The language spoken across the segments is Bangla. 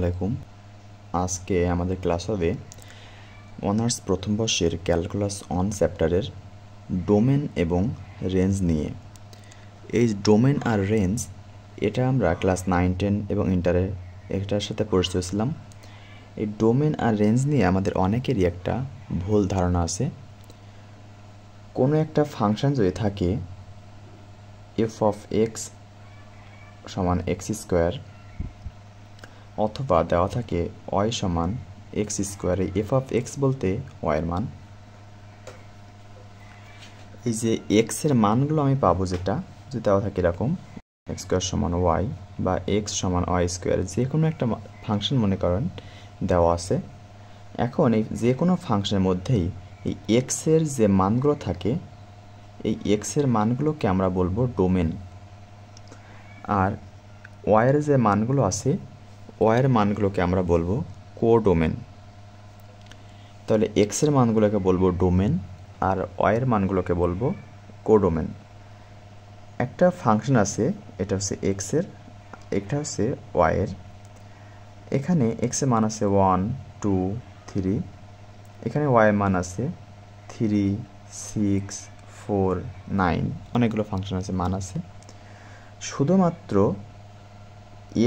আলাইকুম। আজকে আমাদের ক্লাস হবে অনার্স প্রথম বর্ষের ক্যালকুলাস 1 চ্যাপ্টারের ডোমেন এবং রেঞ্জ নিয়ে। এই ডোমেন আর রেঞ্জ এটা আমরা ক্লাস 9, 10 এবং ইন্টারে এটার সাথে পরিচিত ছিলাম। এই ডোমেন আর রেঞ্জ নিয়ে আমাদের অনেকেরই একটা ভুল ধারণা আছে। কোনো একটা ফাংশন যদি থাকে এফ অফ এক্স সমান এক্স স্কোয়ার, অথবা দেওয়া থাকে ওয়াই সমান এক্স স্কোয়ার, এই এফ অফ এক্স বলতে ওয়াইয়ের মান। এই যে এক্সের মানগুলো আমি পাবো, যেটা যদি দেওয়া থাকে এরকম এক্স স্কোয়ার সমান ওয়াই বা এক্স সমান ওয়াই স্কোয়ার, যে কোনো একটা ফাংশন মনে করেন দেওয়া আছে। এখন এই যে কোনো ফাংশনের মধ্যেই এই এক্সের যে মানগুলো থাকে, এই এক্সের মানগুলোকে আমরা বলবো ডোমেন, আর ওয়াইয়ের যে মানগুলো আছে ওয়াইয়ের মানগুলোকে আমরা বলবো কোডোমেন। তাহলে এক্সের মানগুলোকে বলবো ডোমেন আর ওয়াইয়ের মানগুলোকে বলবো কোডোমেন। একটা ফাংশন আছে, এটা হচ্ছে এক্সের, এটা হচ্ছে ওয়াইয়ের। এখানে এক্সের মান আছে 1, 2, 3, এখানে ওয়াইয়ের মান আছে 3, 6, 4, 9, অনেকগুলো ফাংশন আছে, মান আছে। শুধুমাত্র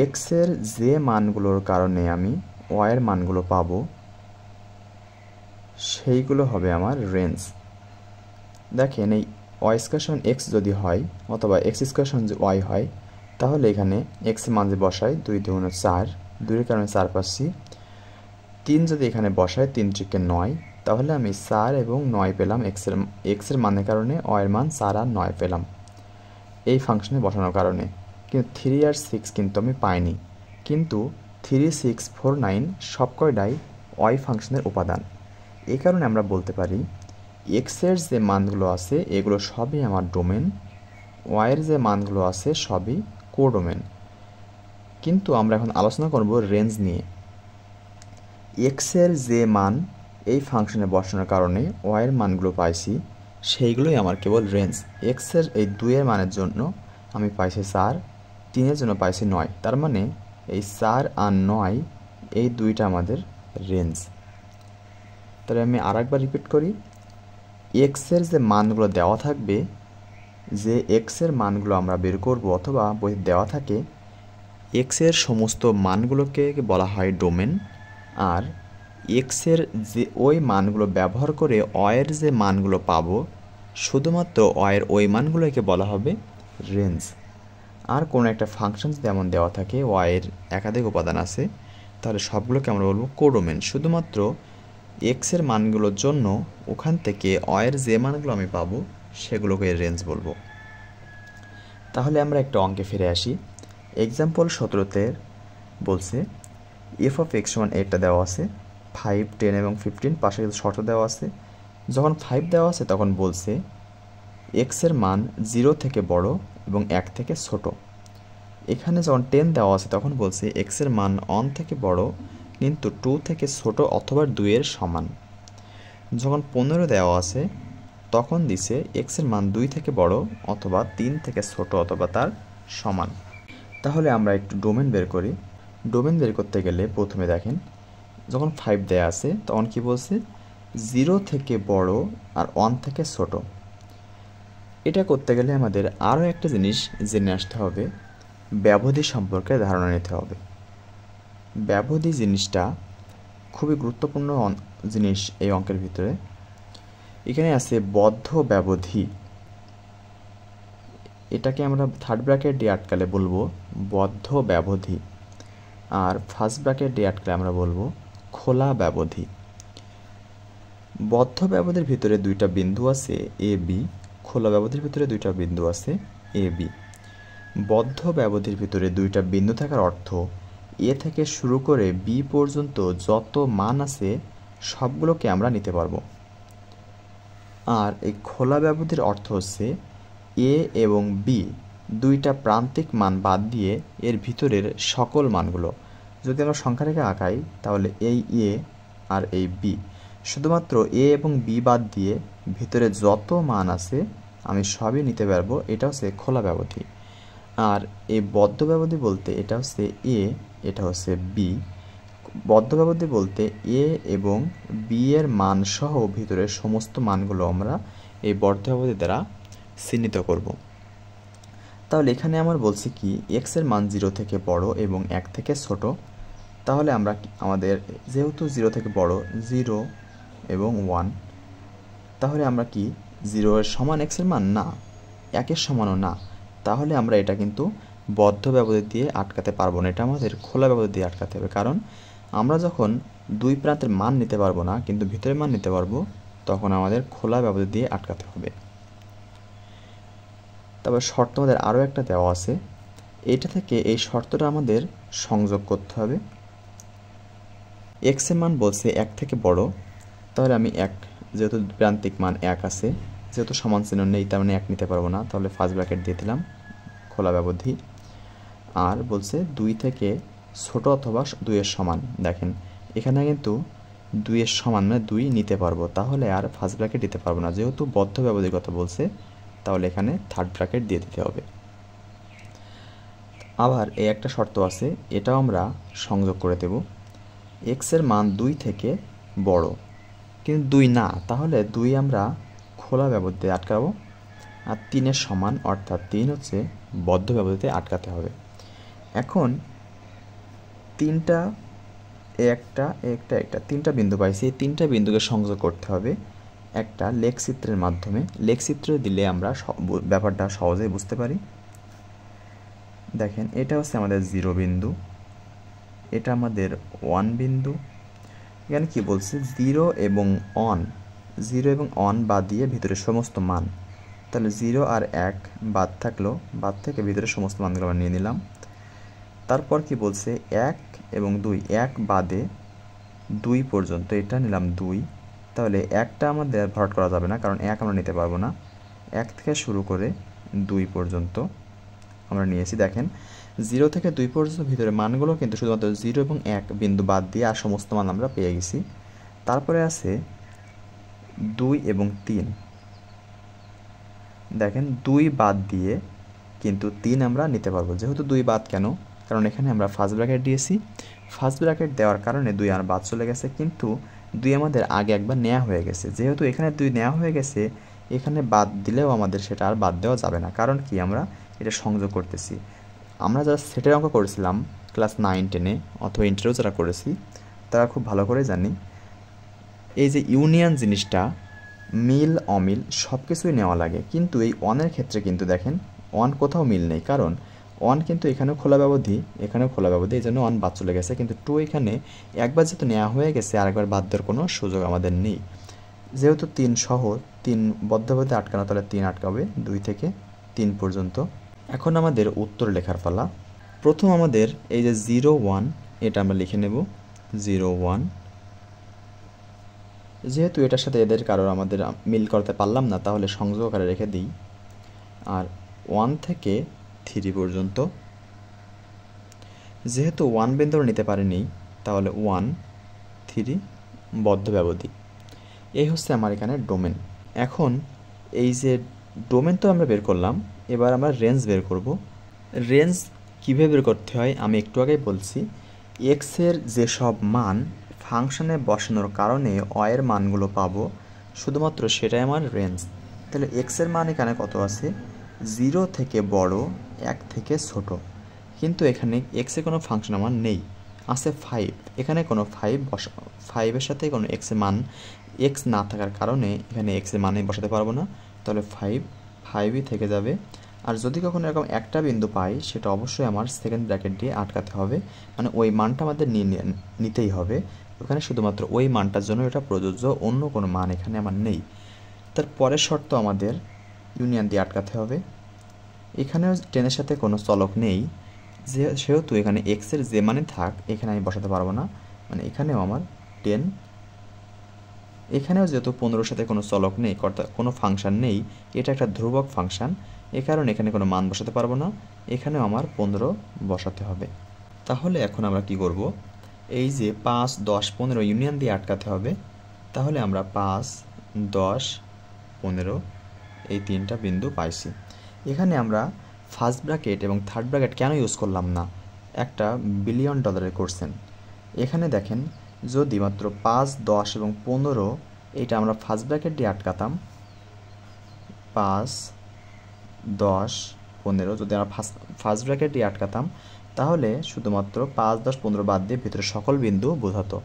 এক্সের যে মানগুলোর কারণে আমি ওয়াইয়ের মানগুলো পাবো সেইগুলো হবে আমার রেঞ্জ। দেখেন, এই ওয়াই স্কোয়ার সমান এক্স যদি হয় অথবা এক্স স্কোয়ার সমান ওয়াই হয়, তাহলে এখানে এক্সের মান যে বসাই 2 2 4, 2-এর কারণে 4 পাচ্ছি। 3 যদি এখানে বসাই 3 3 9, তাহলে আমি 4 এবং 9 পেলাম। এক্সের মানের কারণে ওয়াইয়ের মান 4 আর 9 পেলাম এই ফাংশনে বসানোর কারণে। কিন্তু 3 আর 6 কিন্তু আমি পাইনি। কিন্তু 3, 6, 4, 9 সবকয়টাই ওয়াই ফাংশনের উপাদান। এই কারণে আমরা বলতে পারি এক্সের যে মানগুলো আছে এগুলো সবই আমার ডোমেন, ওয়াইয়ের যে মানগুলো আছে সবই কোডোমেন। কিন্তু আমরা এখন আলোচনা করব রেঞ্জ নিয়ে। এক্সের যে মান এই ফাংশনে বসানোর কারণে ওয়াইয়ের মানগুলো পাইছি, সেইগুলোই আমার কেবল রেঞ্জ। এক্সের এই 2-এর মানের জন্য আমি পাইছি 4, 3-এর জন্য পাইছি 9, তার মানে এই 4 আর 9 এই দুইটা আমাদের রেঞ্জ। তাহলে আমি আরেকবার রিপিট করি, এক্সের যে মানগুলো দেওয়া থাকবে, যে এক্সের মানগুলো আমরা বের করব অথবা বইতে দেওয়া থাকে, এক্সের সমস্ত মানগুলোকে বলা হয় ডোমেন, আর এক্সের যে ওই মানগুলো ব্যবহার করে ওয়াইয়ের যে মানগুলো পাবো, শুধুমাত্র ওয়াইয়ের ওই মানগুলোকে বলা হবে রেঞ্জ। আর কোনো একটা ফাংশন যদি এমন দেওয়া থাকে ওয়াইয়ের একাধিক উপাদান আছে, তাহলে সবগুলোকে আমরা বলবো কোডোমেন। শুধুমাত্র এক্সের মানগুলোর জন্য ওখান থেকে ওয়াইয়ের যে মানগুলো আমি পাবো সেগুলোকে রেঞ্জ বলবো। তাহলে আমরা একটা অঙ্কে ফিরে আসি। এক্সাম্পল 17তে বলছে এফ অফ এক্স সমান এটা দেওয়া আছে, 5, 10 এবং 15 পাশে শর্ত দেওয়া আছে। যখন 5 দেওয়া আছে তখন বলছে এক্সের মান 0 থেকে বড় এবং 1 থেকে ছোট। এখানে যখন 10 দেওয়া আছে তখন বলছে এক্সের মান 1 থেকে বড় কিন্তু 2 থেকে ছোট অথবা 2-এর সমান। যখন 15 দেওয়া আছে তখন দিছে এক্সের মান 2 থেকে বড় অথবা 3 থেকে ছোট অথবা তার সমান। তাহলে আমরা একটু ডোমেন বের করি। ডোমেন বের করতে গেলে প্রথমে দেখেন, যখন 5 দেওয়া আছে তখন কি বলছে 0 থেকে বড় আর 1 থেকে ছোট। এটা করতে গেলে আমাদের আরও একটা জিনিস জেনে আসতে হবে, ব্যবধি সম্পর্কে ধারণা নিতে হবে। ব্যবধি জিনিসটা খুবই গুরুত্বপূর্ণ জিনিস এই অঙ্কের ভিতরে। এখানে আছে বদ্ধ ব্যবধি, এটাকে আমরা থার্ড ব্র্যাকেট দিয়ে আটকালে বলবো বদ্ধ ব্যবধি, আর ফার্স্ট ব্র্যাকেট দিয়ে আটকালে আমরা বলবো খোলা ব্যবধি। বদ্ধ ব্যবধির ভিতরে 2টা বিন্দু আছে এ বি, খোলা ব্যবধির ভিতরে 2টা বিন্দু আছে এ বি। বদ্ধ ব্যবধির ভিতরে 2টা বিন্দু থাকার অর্থ এ থেকে শুরু করে বি পর্যন্ত যত মান আছে সবগুলোকে আমরা নিতে পারবো। আর এই খোলা ব্যবধির অর্থ হচ্ছে এ এবং বি 2টা প্রান্তিক মান বাদ দিয়ে এর ভিতরের সকল মানগুলো। যদি আমরা সংখ্যারেখা আঁকাই তাহলে এই এ আর এই বি, শুধুমাত্র এ এবং বি বাদ দিয়ে ভিতরে যত মান আছে আমি সবই নিতে পারবো। এটা হচ্ছে খোলা ব্যবধি। আর এই বদ্ধ ব্যবধি বলতে এটা হচ্ছে এ, এটা হচ্ছে বি, বদ্ধ ব্যবধি বলতে এ এবং বি এর মান সহ ভিতরের সমস্ত মানগুলো আমরা এই বদ্ধ ব্যবধি দ্বারা চিহ্নিত করব। তাহলে এখানে আমার বলছি কি এক্স এর মান 0 থেকে বড় এবং 1 থেকে ছোট। তাহলে আমরা আমাদের যেহেতু 0 থেকে বড় 0 এবং 1, তাহলে আমরা কি 0 এর সমান x এর মান না, 1 এর সমানও না, তাহলে আমরা এটা কিন্তু বদ্ধ ব্যবধি দিয়ে আটকাতে পারবো না, এটা আমাদের খোলা ব্যবধি দিয়ে আটকাতে হবে। কারণ আমরা যখন দুই প্রান্তের মান নিতে পারবো না কিন্তু ভিতরের মান নিতে পারবো, তখন আমাদের খোলা ব্যবধি দিয়ে আটকাতে হবে। তবে শর্ত আমাদের আরও একটা দেওয়া আছে, এটা থেকে এই শর্তটা আমাদের সংযোগ করতে হবে। x এর মান বলছে 1 থেকে বড়, তাহলে আমি 1, যেহেতু প্রান্তিক মান 1 আছে, যেহেতু সমান চিহ্ন নেই তার মানে 1 নিতে পারবো না, তাহলে ফার্স্ট ব্র্যাকেট দিয়ে দিলাম খোলা ব্যবধি। আর বলছে 2 থেকে ছোট অথবা 2 এর সমান, দেখেন এখানে কিন্তু 2 এর সমান মানে 2 নিতে পারবো, তাহলে আর ফার্স্ট ব্র্যাকেট দিতে পারবো না, যেহেতু বদ্ধ ব্যবধির কথা বলছে তাহলে এখানে থার্ড ব্র্যাকেট দিয়ে দিতে হবে। আবার এই একটা শর্ত আছে, এটাও আমরা সংযোগ করে দেব। x এর মান 2 থেকে বড় কিন্তু 2 না, তাহলে 2 আমরা খোলা ব্যবধিতে আটকাবো। আর 3 এর সমান অর্থাৎ 3 হচ্ছে বদ্ধ ব্যবধিতে আটকাতে হবে। এখন তিনটা বিন্দু পাইছি, এই তিনটা বিন্দুকে সংযোগ করতে হবে একটা লেখচিত্রের মাধ্যমে। লেখচিত্র দিলে আমরা ব্যাপারটা সহজেই বুঝতে পারি। দেখেন এটা হচ্ছে আমাদের 0 বিন্দু, এটা আমাদের 1 বিন্দু। এখানে কি বলছে 0 এবং 1 বাদ দিয়ে ভিতরের সমস্ত মান, তাহলে 0 আর 1 বাদ থাকলো, বাদ থেকে ভিতরের সমস্ত মানগুলো আমরা নিয়ে নিলাম। তারপর কি বলছে 1 এবং 2, 1 বাদে 2 পর্যন্ত, এটা নিলাম 2, তাহলে 1টা আমাদের ভরাট করা যাবে না কারণ 1 আমরা নিতে পারবো না। 1 থেকে শুরু করে 2 পর্যন্ত আমরা নিয়েছি। দেখেন 0 থেকে 2 পর্যন্ত ভিতরে মানগুলো কিন্তু শুধুমাত্র 0 এবং 1 বিন্দু বাদ দিয়ে আর সমস্ত মান আমরা পেয়ে গেছি। তারপরে আছে 2 এবং 3, দেখেন 2 বাদ দিয়ে কিন্তু 3 আমরা নিতে পারবো। যেহেতু 2 বাদ কেন, কারণ এখানে আমরা ফার্স্ট ব্র্যাকেট দিয়েছি, ফার্স্ট ব্র্যাকেট দেওয়ার কারণে 2 আর বাদ চলে গেছে, কিন্তু 2 আমাদের আগে একবার নেওয়া হয়ে গেছে। যেহেতু এখানে 2 নেওয়া হয়ে গেছে, এখানে বাদ দিলেও আমাদের সেটা আর বাদ দেওয়া যাবে না, কারণ কি আমরা এটা সংযোগ করতেছি। আমরা যারা সেটের অঙ্ক করেছিলাম ক্লাস 9-10-এ অথবা ইন্টারভিউ যারা করেছি তারা খুব ভালো করে জানি, এই যে ইউনিয়ন জিনিসটা মিল অমিল সব কিছুই নেওয়া লাগে, কিন্তু এই অনের ক্ষেত্রে কিন্তু দেখেন অন কোথাও মিল নেই, কারণ অন কিন্তু এখানেও খোলা ব্যবধি, এখানেও খোলা ব্যবধি, এই জন্য অন বাদ চলে গেছে। কিন্তু 2 এখানে একবার যেহেতু নেওয়া হয়ে গেছে আরেকবার বাদ দেওয়ার কোনো সুযোগ আমাদের নেই। যেহেতু 3 সহ 3 বদ্ধ ব্যবধি আটকানো, তাহলে 3 আটকাবে 2 থেকে 3 পর্যন্ত। এখন আমাদের উত্তর লেখার পালা। প্রথম আমাদের এই যে 0, 1 এটা আমরা লিখে নেব 0, 1, যেহেতু এটার সাথে এদের কারোর আমাদের মিল করতে পারলাম না তাহলে সংযোগ আকারে রেখে দিই। আর 1 থেকে 3 পর্যন্ত, যেহেতু 1 বিন্দু নিতে পারিনি তাহলে 1, 3 বদ্ধ ব্যবধি। এই হচ্ছে আমার এখানে ডোমেন। এখন এই যে ডোমেন তো আমরা বের করলাম, এবার আমরা রেঞ্জ বের করব। রেঞ্জ কীভাবে বের করতে হয় আমি একটু আগেই বলছি, এক্সের যেসব মান ফাংশনে বসানোর কারণে এর মানগুলো পাবো শুধুমাত্র সেটাই আমার রেঞ্জ। তাহলে এক্সের মান এখানে কত আছে, 0 থেকে বড় 1 থেকে ছোট, কিন্তু এখানে এক্সে কোনো ফাংশন আমার নেই, আছে 5, এখানে কোনো 5-এর সাথে কোনো এক্সের মান এক্স না থাকার কারণে এখানে এক্সের মানে বসাতে পারবো না, তাহলে 5ই থেকে যাবে। আর যদি কখনো এরকম একটা বিন্দু পাই সেটা অবশ্যই আমার সেকেন্ড ব্র্যাকেট দিয়ে আটকাতে হবে, মানে ওই মানটা আমাদের নিতেই হবে, ওখানে শুধুমাত্র ওই মানটার জন্য এটা প্রযোজ্য, অন্য কোনো মান এখানে আমার নেই। তার পরের শর্ত আমাদের ইউনিয়ন দিয়ে আটকাতে হবে। এখানেও 10-এর সাথে কোনো চলক নেই, সেহেতু এখানে এক্সের যে মানে থাক এখানে আমি বসাতে পারবো না, মানে এখানেও আমার 10, এখানেও যেহেতু 15-এর সাথে কোনো চলক নেই, কোনো ফাংশন নেই, এটা একটা ধ্রুবক ফাংশন, এ কারণে এখানে কোনো মান বসাতে পারবো না, এখানেও আমার 15 বসাতে হবে। তাহলে এখন আমরা কি করব, এই যে 5, 10, 15 ইউনিয়ন দিয়ে আটকাতে হবে, তাহলে আমরা 5, 10, 15 এই 3টা বিন্দু পাইছি। এখানে আমরা ফার্স্ট ব্র্যাকেট এবং থার্ড ব্র্যাকেট কেন ইউজ করলাম না, একটা $1 বিলিয়ন কোশ্চেন, এখানে দেখেন যদি মাত্র 5, 10 এবং 15 এটা আমরা ফার্স্ট ব্র্যাকেট দিয়ে আটকাতাম, 5, 10, 15 যদি আমরা ফার্স্ট ব্র্যাকেট দিয়ে আটকাতাম তাহলে শুধুমাত্র 5, 10, 15 বাদ দিয়ে ভিতরে সকল বিন্দু বোঝাতো।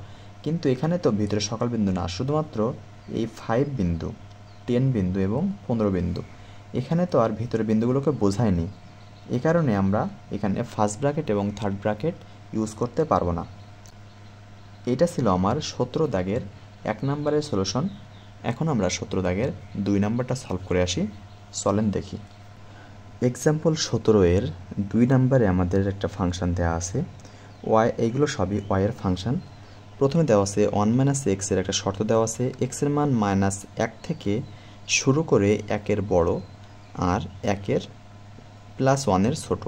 কিন্তু এখানে তো ভিতরে সকল বিন্দু না, শুধুমাত্র এই 5 বিন্দু, 10 বিন্দু এবং 15 বিন্দু। এখানে তো আর ভিতরে বিন্দুগুলোকে বোঝায়নি। এই কারণে আমরা এখানে ফার্স্ট ব্র্যাকেট এবং থার্ড ব্র্যাকেট ইউজ করতে পারবো না। এটা ছিল আমার 17 দাগের 1 নম্বরের সলিউশন। এখন আমরা 17 দাগের 2 নম্বরটা সলভ করে আসি। চলেন দেখি। এক্সাম্পল 17 এর 2 নম্বরে আমাদের একটা ফাংশন দেওয়া আছে ওয়াই, এইগুলো সবই ওয়াই এর ফাংশন। প্রথমে দেওয়া আছে 1 - x এর একটা শর্ত দেওয়া আছে, x এর মান -1 থেকে শুরু করে 1 এর বড় আর 1 এর +1 এর ছোট।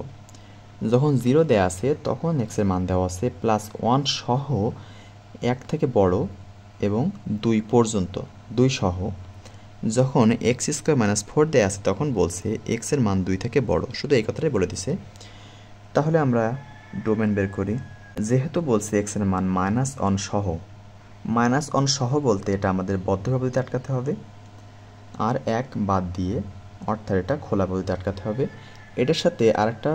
যখন 0 দেওয়া আছে তখন x এর মান দেওয়া আছে +1 সহ 1 থেকে বড় এবং 2 পর্যন্ত, 2 সহ। যখন x² - 4 দেওয়া আছে তখন বলছে x এর মান 2 থেকে বড়, শুধু এই কথাটাই বলে দিছে। তাহলে আমরা ডোমেন বের করি। যেহেতু বলছে x এর মান -1 সহ, -1 সহ বলতে এটা আমাদের বদ্ধ পদ্ধতিতে আটকাতে হবে, আর 1 বাদ দিয়ে অর্থাৎ এটা খোলা পদ্ধতিতে আটকাতে হবে। এটার সাথে আরেকটা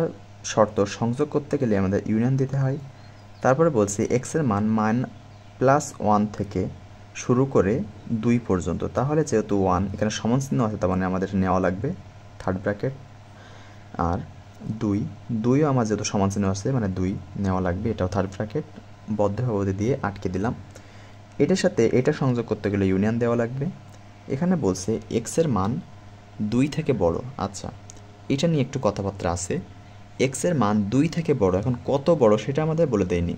শর্ত সংযোগ করতে গেলে আমাদের ইউনিয়ন দিতে হয়। তারপরে বলছে x এর মান +1 থেকে শুরু করে 2 পর্যন্ত। তাহলে যেহেতু 1 এখানে সমান চিহ্ন আছে তার মানে আমাদের নেওয়া লাগবে থার্ড ব্র্যাকেট, আর 2ও আমার যেহেতু সমান চিহ্ন আছে মানে 2 নেওয়া লাগবে, এটাও থার্ড ব্র্যাকেট, বদ্ধ পদ্ধতি দিয়ে আটকে দিলাম। এটার সাথে এটা সংযোগ করতে গেলে ইউনিয়ন দেওয়া লাগবে। এখানে বলছে x এর মান 2 থেকে বড়। আচ্ছা, এটা নিয়ে একটু কথাবার্তা আছে। x এর মান 2 থেকে বড়, এখন কত বড় সেটা আমাদের বলে দেয়নি।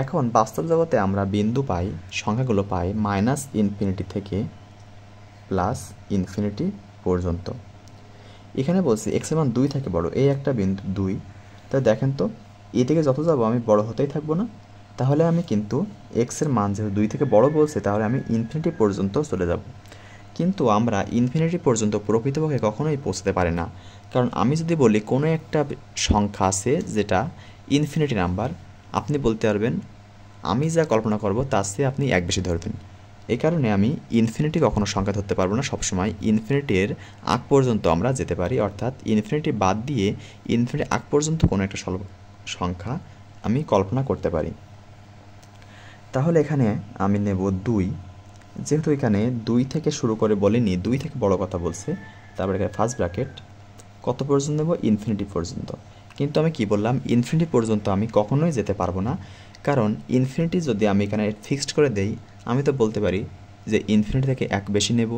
এখন বাস্তব জগতে আমরা বিন্দু পাই, সংখ্যাগুলো পাই -ইনফিনিটি থেকে +ইনফিনিটি পর্যন্ত। এখানে বলছি x এর মান 2 থেকে বড়, এই একটা বিন্দু 2। তাই দেখেন তো এদিকে যত যাব আমি বড় হতেই থাকবো না, তাহলে আমি কিন্তু x এর মান যেহেতু 2 থেকে বড় বলছে তাহলে আমি ইনফিনিটি পর্যন্ত চলে যাব। কিন্তু আমরা ইনফিনিটি পর্যন্ত প্রকৃতপক্ষে কখনোই পৌঁছতে পারি না, কারণ আমি যদি বলি কোনো একটা সংখ্যা আছে যেটা ইনফিনিটি নাম্বার, আপনি বলতে পারবেন আমি যা কল্পনা করব তার চেয়ে আপনি 1 বেশি ধরবেন। এই কারণে আমি ইনফিনিটি কখনো সংখ্যা ধরতে পারবো না, সবসময় ইনফিনিটির আগ পর্যন্ত আমরা যেতে পারি, অর্থাৎ ইনফিনিটি বাদ দিয়ে ইনফিনিটি আগ পর্যন্ত কোনো একটা সংখ্যা আমি কল্পনা করতে পারি। তাহলে এখানে আমি নেব 2, যেহেতু এখানে 2 থেকে শুরু করে বলেনি, 2 থেকে বড় কথা বলছে, তারপরে এখানে ফার্স্ট ব্র্যাকেট কত পর্যন্ত নেব, ইনফিনিটি পর্যন্ত। কিন্তু আমি কি বললাম, ইনফিনিটি পর্যন্ত আমি কখনোই যেতে পারবো না, কারণ ইনফিনিটি যদি আমি এখানে ফিক্সড করে দেই আমি তো বলতে পারি যে ইনফিনিটি থেকে 1 বেশি নেব,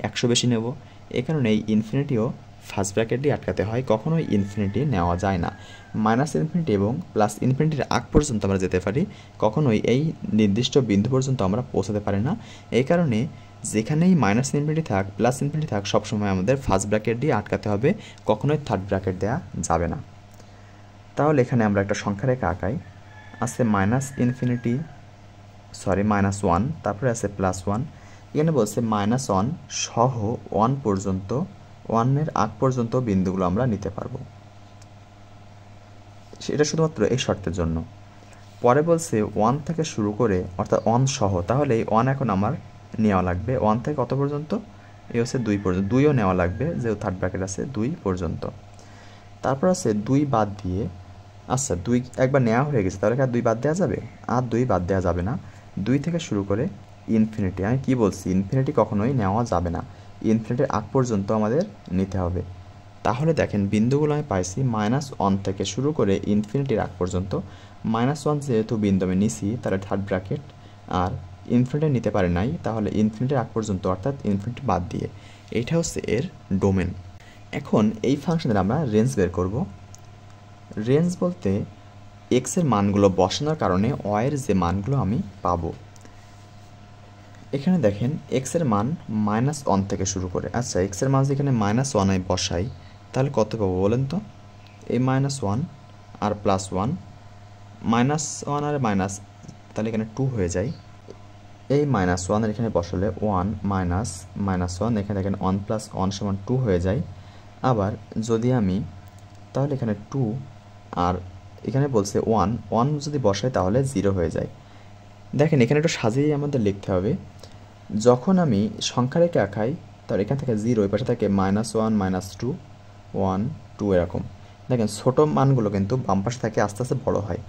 100 বেশি নেব। এই কারণে এই ইনফিনিটিও ফার্স্ট ব্র্যাকেট দিয়ে আটকাতে হয়, কখনোই ইনফিনিটি নেওয়া যায় না। -ইনফিনিটি এবং +ইনফিনিটির আগ পর্যন্ত আমরা যেতে পারি, কখনোই এই নির্দিষ্ট বিন্দু পর্যন্ত আমরা পৌঁছাতে পারি না। এই কারণে যেখানেই -ইনফিনিটি থাক +ইনফিনিটি থাক সবসময় আমাদের ফার্স্ট ব্র্যাকেট দিয়ে আটকাতে হবে, কখনোই থার্ড ব্র্যাকেট দেওয়া যাবে না। তাহলে এখানে আমরা একটা সংখ্যা রেখা আঁকাই। আছে -1, তারপরে আছে +1। এখানে বলছে -1 সহ 1 পর্যন্ত, 1 এর আগ পর্যন্ত বিন্দুগুলো আমরা নিতে পারবো, সেটা শুধুমাত্র এই শর্তের জন্য। পরে বলছে 1 থেকে শুরু করে অর্থাৎ 1 সহ, তাহলে এই 1 এখন আমার নেওয়া লাগবে 1 থেকে কত পর্যন্ত, এই হচ্ছে 2 পর্যন্ত, 2ও নেওয়া লাগবে যেহেতু থার্ড ব্র্যাকেট আছে 2 পর্যন্ত। তারপর আছে 2 বাদ দিয়ে, আচ্ছা 2 একবার নেওয়া হয়ে গেছে তাহলে আর 2 বাদ দেওয়া যাবে, আর 2 বাদ দেওয়া যাবে না। 2 থেকে শুরু করে ইনফিনিটি, আমি কি বলছি ইনফিনিটি কখনোই নেওয়া যাবে না, ইনফিনিটির আগ পর্যন্ত আমাদের নিতে হবে। তাহলে দেখেন বিন্দুগুলো আমি পাইছি -1 থেকে শুরু করে ইনফিনিটির আগ পর্যন্ত। -1 যেহেতু বিন্দু আমি নিছি তাহলে থার্ড ব্র্যাকেট, আর ইনফিনিটি নিতে পারে নাই তাহলে ইনফিনিটির আগ পর্যন্ত অর্থাৎ ইনফিনিটি বাদ দিয়ে। এইটা হচ্ছে এর ডোমেন। এখন এই ফাংশনের আমরা রেঞ্জ বের করব। রেঞ্জ বলতে x এর মানগুলো বসানোর কারণে y এর যে মানগুলো আমি পাবো। এখানে দেখেন x এর মান -1 থেকে শুরু করে, আচ্ছা x এর মান যেখানে -1 আমি বসাই তাহলে কত পাবো বলেন তো, এই -1 আর +1, -1 আর মাইনাস তাহলে এখানে 2 হয়ে যায়। এই -1 এর এখানে বসালে 1 -1, এখানে দেখেন 1 + 1 = 2 হয়ে যায়। আবার যদি আমি তাহলে এখানে 2 আর এখানে বলছে 1 যদি বসাই তাহলে 0 হয়ে যায়। দেখেন এখানে একটু সাজিয়ে আমাদের লিখতে হবে। যখন আমি সংখ্যা রেখে আঁকাই তাহলে এখান থেকে 0, এই পাশে থাকে -1 -2 1 2 এরকম। দেখেন ছোটো মানগুলো কিন্তু বাম পাশে থাকে, আস্তে আস্তে বড় হয়।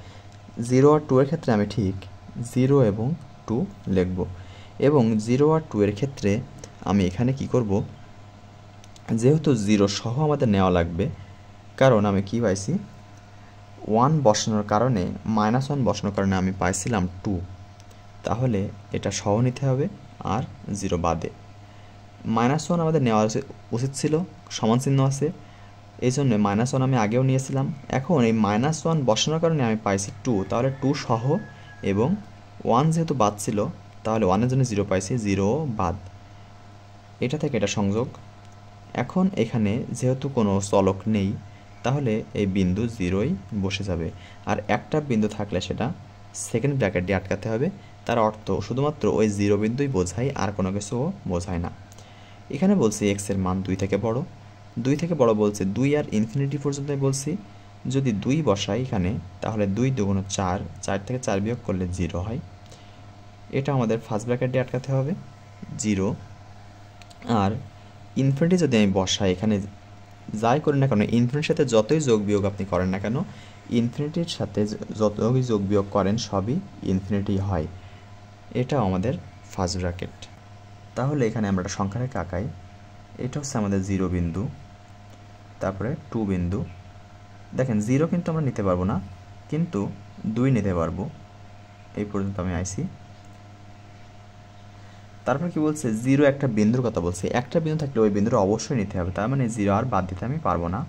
0 আর 2 এর ক্ষেত্রে আমি ঠিক 0 এবং 2 লিখব, এবং 0 আর 2 এর ক্ষেত্রে আমি এখানে কি করব, যেহেতু 0 সহ আমাদের নেওয়া লাগবে, কারণ আমি কি পাইছি 1 বসানোর কারণে, -1 বসানোর কারণে আমি পাইছিলাম 2, তাহলে এটা সহ নিতে হবে আর 0 বাদে। -1 আমাদের নেওয়া উচিত ছিল, সমান চিহ্ন আছে, এই জন্য -1 আমি আগেও নিয়েছিলাম। এখন এই -1 বসানোর কারণে আমি পাইছি 2, তাহলে 2 সহ, এবং 1 যেহেতু বাদ ছিল তাহলে 1-এর জন্য 0 পাইছি, 0 বাদ, এটা থেকে এটা সংযোগ। এখন এখানে যেহেতু কোনো চলক নেই তাহলে এই বিন্দু 0ই বসে যাবে, আর একটা বিন্দু থাকলে সেটা সেকেন্ড ব্র্যাকেট দিয়ে আটকাতে হবে। তার অর্থ শুধুমাত্র ওই 0 বিন্দুই বোঝায়, আর কোনো কিছুও বোঝায় না। এখানে বলছি x এর মান 2 থেকে বড়, 2 থেকে বড় বলছে 2 আর ইনফিনিটি পর্যন্ত বলছি। যদি 2 বসাই এখানে তাহলে 2 2 4, 4 থেকে 4 বিয়োগ করলে 0 হয়, এটা আমাদের ফার্স্ট ব্র্যাকেট দিয়ে আটকাতে হবে 0। আর ইনফিনিটি যদি আমি বসাই, এখানে যাই করি না কেন, ইনফিনিটির সাথে যতই যোগ বিয়োগ আপনি করেন না কেন, ইনফিনিটির সাথে যতই যোগ বিয়োগ করেন সবই ইনফিনিটি হয়, এটা আমাদের ফার্স্ট ব্র্যাকেট। তাহলে এখানে আমরা একটা সংখ্যা রেখে আঁকাই, এটা হচ্ছে আমাদের 0 বিন্দু, তারপরে 2 বিন্দু। দেখেন 0 কিন্তু আমরা নিতে পারবো না, কিন্তু 2 নিতে পারবো, এই পর্যন্ত আমি আইছি। তারপর কি বলছে, 0 একটা বিন্দুর কথা বলছে, একটা বিন্দু থাকলে ওই বিন্দুটা অবশ্যই নিতে হবে, তার মানে 0 আর বাদ দিতে আমি পারবো না।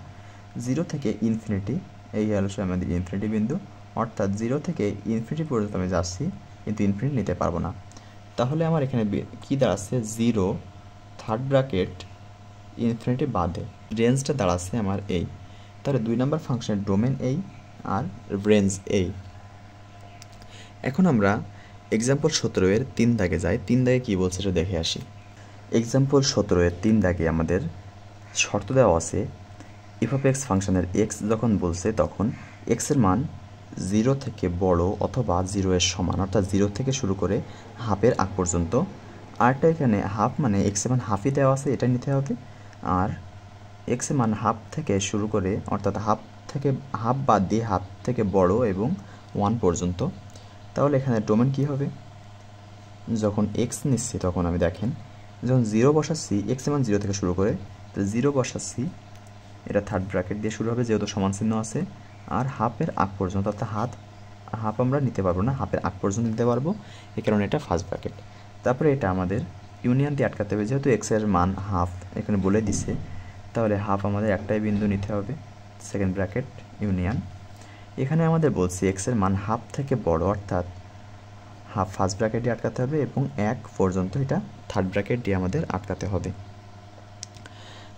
0 থেকে ইনফিনিটি, এই হলো আমাদের ইনফিনিটি বিন্দু, অর্থাৎ 0 থেকে ইনফিনিটি পর্যন্ত আমি যাচ্ছি, কিন্তু ইনফিনিটি নিতে পারবো না। তাহলে আমার এখানে কি দাঁড়াচ্ছে, 0 থার্ড ব্র্যাকেট ইনফিনিটি বাদে, রেঞ্জটা দাঁড়াচ্ছে আমার এই। তাহলে 2 নম্বর ফাংশনের ডোমেন এই আর রেঞ্জ এই। এখন আমরা এক্সাম্পল 17 এর 3 দাগে যাই। 3 দাগে কী বলছে সেটা দেখে আসি। এক্সাম্পল 17 এর 3 দাগে আমাদের শর্ত দেওয়া আছে, এফ অফ এক্স ফাংশনের এক্স যখন বলছে তখন এক্সের মান 0 থেকে বড় অথবা 0 এর সমান, অর্থাৎ 0 থেকে শুরু করে হাফের আগ পর্যন্ত। আরটা এখানে হাফ মানে এক্সের মান হাফই দেওয়া আছে, এটা নিতে হবে। আর এক্সের মান হাফ থেকে শুরু করে, অর্থাৎ হাফ বাদ দিয়ে হাফ থেকে বড় এবং 1 পর্যন্ত। তাহলে এখানে ডোমেন কি হবে, যখন এক্স নিচ্ছি তখন আমি দেখেন যখন 0 বসাচ্ছি, এক্সের মান 0 থেকে শুরু করে 0 বসাচ্ছি, এটা থার্ড ব্র্যাকেট দিয়ে শুরু হবে যেহেতু সমান চিহ্ন আছে, আর হাফের আগ পর্যন্ত, অর্থাৎ হাফ আমরা নিতে পারবো না, হাফের আগ পর্যন্ত নিতে পারবো, এই কারণে এটা ফার্স্ট ব্র্যাকেট। তারপরে এটা আমাদের ইউনিয়ন দিয়ে আটকাতে হবে, যেহেতু এক্সের মান হাফ এখানে বলে দিছে, তাহলে হাফ আমাদের একটাই বিন্দু নিতে হবে, সেকেন্ড ব্র্যাকেট ইউনিয়ন। এখানে আমাদের বলছি এক্সের মান হাফ থেকে বড়, অর্থাৎ হাফ ফার্স্ট ব্র্যাকেট দিয়ে আটকাতে হবে, এবং 1 পর্যন্ত এটা থার্ড ব্র্যাকেট দিয়ে আমাদের আটকাতে হবে।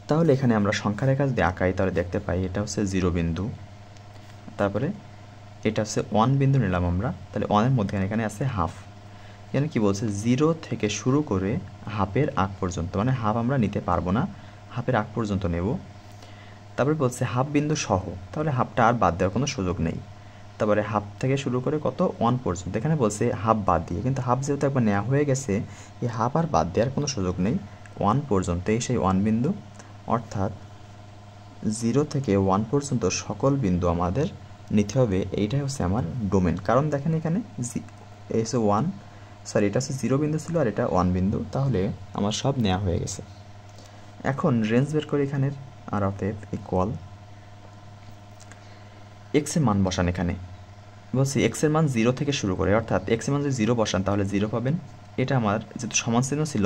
তাহলে এখানে আমরা সংখ্যা রেখা যদি আঁকাই তাহলে দেখতে পাই এটা হচ্ছে 0 বিন্দু, তারপরে এটা হচ্ছে 1 বিন্দু নিলাম আমরা, তাহলে 1-এর মধ্যে এখানে আছে হাফ। এখানে কি বলছে, 0 থেকে শুরু করে হাফের আগ পর্যন্ত, মানে হাফ আমরা নিতে পারবো না, হাফের আগ পর্যন্ত নেব। তারপরে বলছে হাফ বিন্দু সহ, তাহলে হাফটা আর বাদ দেওয়ার কোনো সুযোগ নেই। তারপরে হাফ থেকে শুরু করে কত 1 পর্যন্ত, এখানে বলছে হাফ বাদ দিয়ে, কিন্তু হাফ যেহেতু একবার নেওয়া হয়ে গেছে, এই হাফ আর বাদ দেওয়ার কোনো সুযোগ নেই, 1 পর্যন্তই সেই 1 বিন্দু, অর্থাৎ 0 থেকে 1 পর্যন্ত সকল বিন্দু আমাদের নিতে হবে। এইটাই হচ্ছে আমার ডোমেন, কারণ দেখেন এখানে এই হচ্ছে 1, সরি এটা হচ্ছে 0 বিন্দু ছিল আর এটা 1 বিন্দু, তাহলে আমার সব নেওয়া হয়ে গেছে। এখন রেঞ্জ বের করি এখানের, আর অতএব ইকুয়াল এক্স এর মান বসান। এখানে বলছি এক্স এর মান 0 থেকে শুরু করে, অর্থাৎ এক্স এর মান যদি 0 বসান তাহলে 0 পাবেন। এটা আমার যেহেতু সমান চিহ্ন ছিল,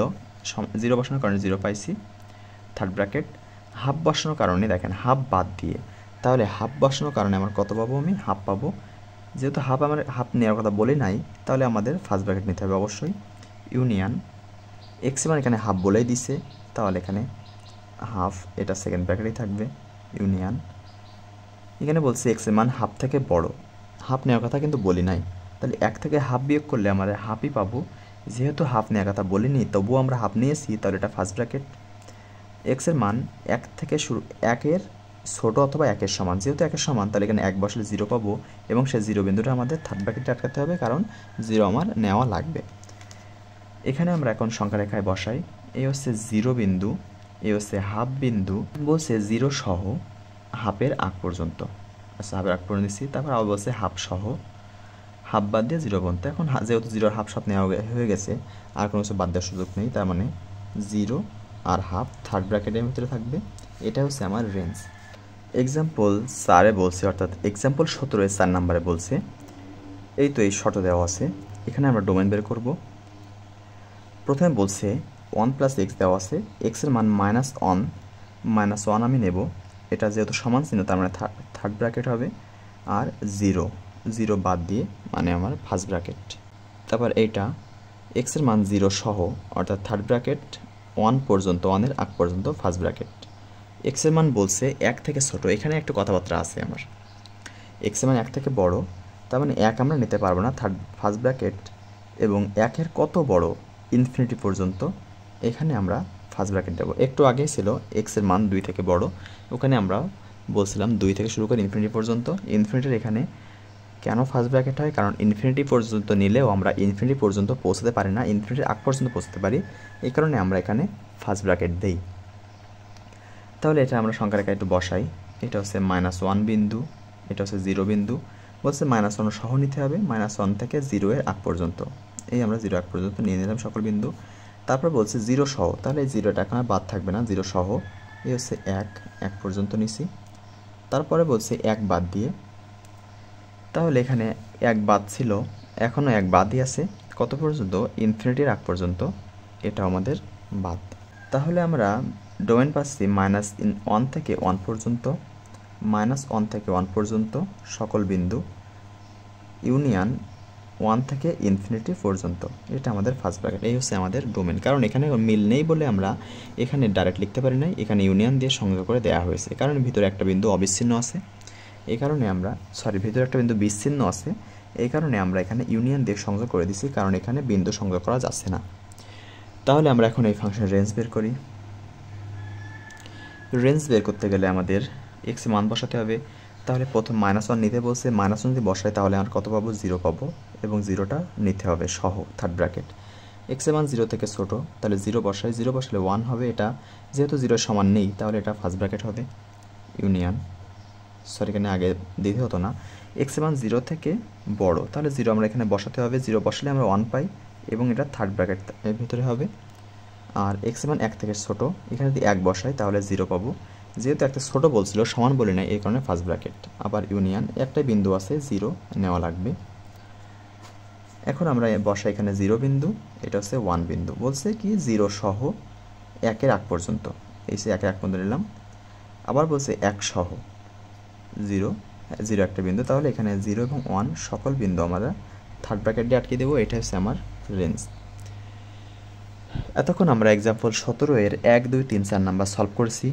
0 বসানোর কারণে 0 পাইছি, থার্ড ব্র্যাকেট। হাফ বসানোর কারণে দেখেন হাফ বাদ দিয়ে, তাহলে হাফ বসানোর কারণে আমার কত পাবো, আমি হাফ পাবো। যেহেতু হাফ নেওয়ার কথা বলে নাই, তাহলে আমাদের ফার্স্ট ব্র্যাকেট নিতে হবে অবশ্যই, ইউনিয়ন এক্স এর মান এখানে হাফ বলেই দিছে, তাহলে এখানে হাফ, এটা সেকেন্ড ব্র্যাকেটেই থাকবে, ইউনিয়ন। এখানে বলছে এক্স এর মান হাফ থেকে বড়, হাফ নেওয়ার কথা কিন্তু বলি নাই, তাহলে 1 থেকে হাফ বিয়োগ করলে আমাদের হাফই পাবো। যেহেতু হাফ নেওয়ার কথা বলিনি তবুও আমরা হাফ নিয়েছি, তাহলে এটা ফার্স্ট ব্র্যাকেট। এক্স এর মান 1 থেকে শুরু, 1-এর ছোট অথবা 1-এর সমান। যেহেতু 1-এর সমান তাহলে এখানে 1 বসালে 0 পাবো এবং সেই 0 বিন্দুটা আমাদের থার্ড ব্র্যাকেটে আটকাতে হবে, কারণ 0 আমার নেওয়া লাগবে। এখানে আমরা এখন সংখ্যা রেখায় বসাই। এই হচ্ছে 0 বিন্দু, এই হচ্ছে হাফ বিন্দু, বলছে 0 সহ হাফের আগ পর্যন্ত। আচ্ছা, হাফের আগ পর্যন্ত দিচ্ছি। তারপর আবার বলছে হাফ সহ, হাফ বাদ দিয়ে 0 পর্যন্ত। এখন যেহেতু 0 আর হাফ সাথে নেওয়া হয়ে গেছে, আর কোনো কিছু বাদ দেওয়ার সুযোগ নেই, তার মানে 0 আর হাফ থার্ড ব্র্যাকেটের ভিতরে থাকবে। এটা হচ্ছে আমার রেঞ্জ। এক্সাম্পল 4-এ বলছে, অর্থাৎ এক্সাম্পল 17-এ 4 নাম্বারে বলছে, এই তো এই শর্ত দেওয়া আছে। এখানে আমরা ডোমেন বের করব। প্রথমে বলছে 1 + x দেওয়া আছে, এক্সের মান -1 আমি নেব। এটা যেহেতু সমান চিহ্ন তার মানে থার্ড ব্র্যাকেট হবে, আর 0 বাদ দিয়ে মানে আমার ফার্স্ট ব্র্যাকেট। তারপর এইটা এক্সের মান 0 সহ, অর্থাৎ থার্ড ব্র্যাকেট 1 পর্যন্ত, 1-এর আগ পর্যন্ত ফার্স্ট ব্র্যাকেট। এক্সের মান বলছে 1 থেকে ছোট। এখানে একটু কথাবার্তা আছে আমার। এক্সের মান 1 থেকে বড়, তার মানে 1 আমরা নিতে পারবো না, ফার্স্ট ব্র্যাকেট। এবং 1-এর কত বড়, ইনফিনিটি পর্যন্ত, এখানে আমরা ফার্স্ট ব্র্যাকেট দেবো। একটু আগেই ছিল এক্সের মান 2 থেকে বড়, ওখানে আমরা বলছিলাম 2 থেকে শুরু করে ইনফিনিটি পর্যন্ত। ইনফিনিটির এখানে কেন ফার্স্ট ব্র্যাকেট হয়, কারণ ইনফিনিটি পর্যন্ত নিলেও আমরা ইনফিনিটি পর্যন্ত পৌঁছাতে পারি না, ইনফিনিটির আগ পর্যন্ত পৌঁছাতে পারি, এই কারণে আমরা এখানে ফার্স্ট ব্র্যাকেট দেই। তাহলে এটা আমরা সংখ্যা রেখা একটু বসাই। এটা হচ্ছে -1 বিন্দু, এটা হচ্ছে 0 বিন্দু। বলছে -1 সহ নিতে হবে, -1 থেকে 0-এর আগ পর্যন্ত। এই আমরা 0 আগ পর্যন্ত নিয়ে নিলাম সকল বিন্দু। তারপর বলছে 0 সহ, তাহলে এই 0টা এখন আর বাদ থাকবে না, 0 সহ। এই হচ্ছে 1 পর্যন্ত নিছি। তারপরে বলছে 1 বাদ দিয়ে, তাহলে এখানে 1 বাদ ছিল, এখনও 1 বাদই আছে, কত পর্যন্ত, ইনফিনিটির আগ পর্যন্ত, এটা আমাদের বাদ। তাহলে আমরা ডোমেন পাচ্ছি -1 থেকে 1 পর্যন্ত, -1 থেকে 1 পর্যন্ত সকল বিন্দু, ইউনিয়ন 1 থেকে ইনফিনিটি পর্যন্ত, এটা আমাদের ফার্স্ট ব্র্যাকেট। এই হচ্ছে আমাদের ডোমেন। কারণ এখানে মিল নেই বলে আমরা এখানে ডাইরেক্ট লিখতে পারি নাই, এখানে ইউনিয়ন দিয়ে সংযোগ করে দেওয়া হয়েছে, কারণ ভিতরে একটা বিন্দু অবিচ্ছিন্ন আছে, এই কারণে আমরা ভিতরে একটা বিন্দু বিচ্ছিন্ন আছে, এই কারণে আমরা এখানে ইউনিয়ন দিয়ে সংযোগ করে দিছি, কারণ এখানে বিন্দু সংযোগ করা যাচ্ছে না। তাহলে আমরা এখন এই ফাংশনের রেঞ্জ বের করি। রেঞ্জ বের করতে গেলে আমাদের এক্স মান বসাতে হবে। তাহলে প্রথম -1 নিতে বলছে, -1 যদি বসাই তাহলে আমরা কত পাবো, 0 পাবো, এবং 0টা নিতে হবে সহ থার্ড ব্র্যাকেট। এক্স মান 0 থেকে ছোট, তাহলে 0 বসাই, 0 বসালে 1 হবে। এটা যেহেতু 0 সমান নেই, তাহলে এটা ফার্স্ট ব্র্যাকেট হবে, ইউনিয়ন, এখানে আগে দিতে হতো না। এক্স মান 0 থেকে বড়, তাহলে 0 আমরা এখানে বসাতে হবে, 0 বসালে আমরা 1 পাই, এবং এটা থার্ড ব্র্যাকেট এর ভিতরে হবে। আর এক্স মান 1 থেকে ছোট, এখানে যদি 1 বসাই তাহলে 0 পাবো। যেহেতু একটা ছোট বলছিল, সমান বলে নাই, এই কারণে ফার্স্ট ব্র্যাকেট। আবার ইউনিয়ন, একটাই বিন্দু আছে, 0 নেওয়া লাগবে। এখন আমরা বসাই এখানে 0 বিন্দু, এটা হচ্ছে 1 বিন্দু। বলছে কি 0 সহ 1-এর আগ পর্যন্ত, এই সে 1-এর আগ পর্যন্ত নিলাম। আবার বলছে 1 সহ 0 একটা বিন্দু, তাহলে এখানে 0 এবং 1 সকল বিন্দু আমরা থার্ড ব্র্যাকেট দিয়ে আটকে দেবো। এটা হচ্ছে আমার রেঞ্জ। এতক্ষণ আমরা এক্সাম্পল 17-এর 1, 2, 3, 4 নাম্বার সলভ করেছি।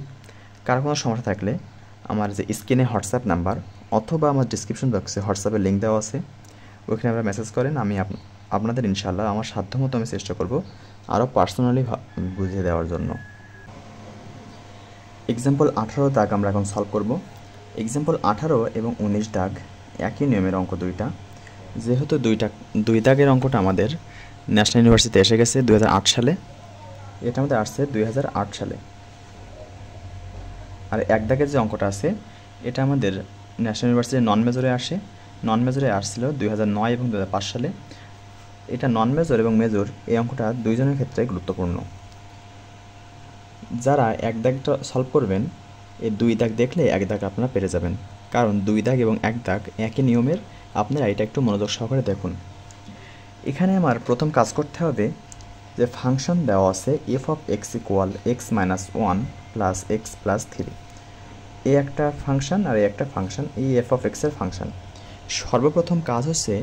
কারো কোনো সমস্যা থাকলে আমার যে স্ক্রিনে হোয়াটসঅ্যাপ নাম্বার অথবা আমার ডিসক্রিপশন বক্সে হোয়াটসঅ্যাপের লিঙ্ক দেওয়া আছে, ওইখানে আপনারা মেসেজ করেন। আমি আপনাদের ইনশাআল্লাহ আমার সাধ্যমতো আমি চেষ্টা করব আরও পার্সোনালি বুঝিয়ে দেওয়ার জন্য। এক্সাম্পল 18 দাগ আমরা এখন সলভ করব। এক্সাম্পল 18 এবং 19 দাগ একই নিয়মের অঙ্ক দুইটা। যেহেতু দুই দাগের অঙ্কটা আমাদের ন্যাশনাল ইউনিভার্সিটিতে এসে গেছে 2008 সালে, এটা আমাদের আসছে 2008 সালে। আর এক দাগের যে অঙ্কটা আছে এটা আমাদের ন্যাশনাল ইউনিভার্সিটির নন মেজরে আসে, নন মেজরে আসছিল 2009 এবং 2005 সালে। এটা নন মেজর এবং মেজর এই অঙ্কটা দুইজনের ক্ষেত্রে গুরুত্বপূর্ণ। যারা এক দাগটা সলভ করবেন, এই দুই দাগ দেখলে এক দাগ আপনারা পেরে যাবেন, কারণ দুই দাগ এবং এক দাগ একই নিয়মের। আপনারা এটা একটু মনোযোগ সহকারে দেখুন। এখানে আমার প্রথম কাজ করতে হবে যে ফাংশন দেওয়া আছে f(x = x - 1 + x + 3, এই একটা ফাংশন আর এই একটা ফাংশন, এই f(x) এর ফাংশন। সর্বপ্রথম কাজ হচ্ছে